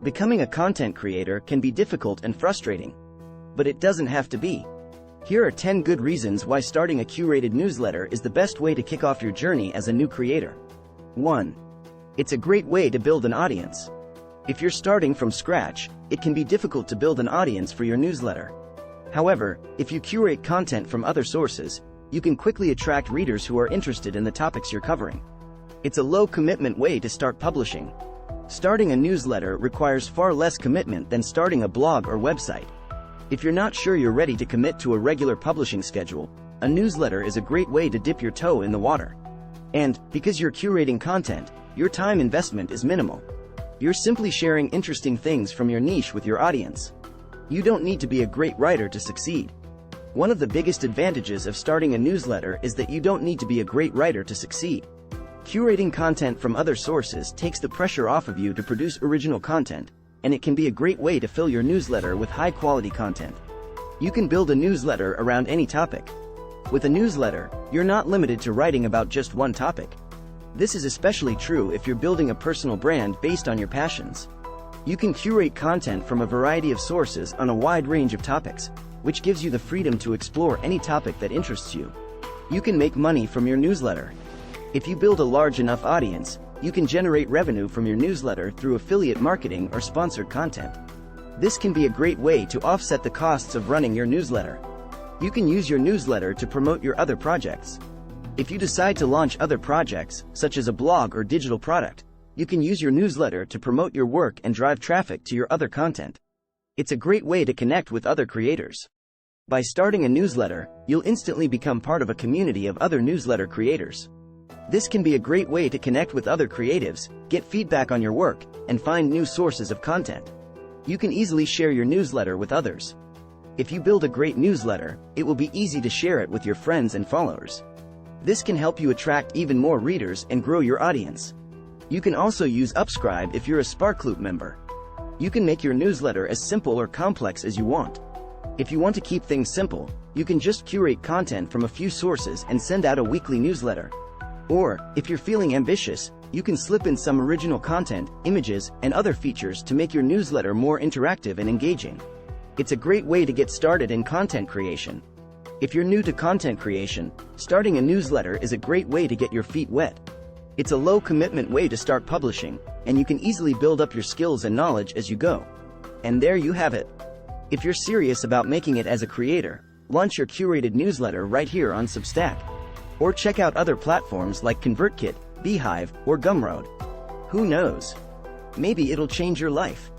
Becoming a content creator can be difficult and frustrating. But it doesn't have to be. Here are 10 good reasons why starting a curated newsletter is the best way to kick off your journey as a new creator. 1. It's a great way to build an audience. If you're starting from scratch, it can be difficult to build an audience for your newsletter. However, if you curate content from other sources, you can quickly attract readers who are interested in the topics you're covering. It's a low-commitment way to start publishing. Starting a newsletter requires far less commitment than starting a blog or website. If you're not sure you're ready to commit to a regular publishing schedule, a newsletter is a great way to dip your toe in the water. And, because you're curating content, your time investment is minimal. You're simply sharing interesting things from your niche with your audience. You don't need to be a great writer to succeed. One of the biggest advantages of starting a newsletter is that you don't need to be a great writer to succeed. Curating content from other sources takes the pressure off of you to produce original content, and it can be a great way to fill your newsletter with high-quality content. You can build a newsletter around any topic. With a newsletter, you're not limited to writing about just one topic. This is especially true if you're building a personal brand based on your passions. You can curate content from a variety of sources on a wide range of topics, which gives you the freedom to explore any topic that interests you. You can make money from your newsletter. If you build a large enough audience, you can generate revenue from your newsletter through affiliate marketing or sponsored content. This can be a great way to offset the costs of running your newsletter. You can use your newsletter to promote your other projects. If you decide to launch other projects, such as a blog or digital product, you can use your newsletter to promote your work and drive traffic to your other content. It's a great way to connect with other creators. By starting a newsletter, you'll instantly become part of a community of other newsletter creators. This can be a great way to connect with other creatives, get feedback on your work, and find new sources of content. You can easily share your newsletter with others. If you build a great newsletter, it will be easy to share it with your friends and followers. This can help you attract even more readers and grow your audience. You can also use Upscribe if you're a Sparkloop member. You can make your newsletter as simple or complex as you want. If you want to keep things simple, you can just curate content from a few sources and send out a weekly newsletter. Or, if you're feeling ambitious, you can slip in some original content, images, and other features to make your newsletter more interactive and engaging. It's a great way to get started in content creation. If you're new to content creation, starting a newsletter is a great way to get your feet wet. It's a low-commitment way to start publishing, and you can easily build up your skills and knowledge as you go. And there you have it. If you're serious about making it as a creator, launch your curated newsletter right here on Substack. Or check out other platforms like ConvertKit, Beehive, or Gumroad. Who knows? Maybe it'll change your life.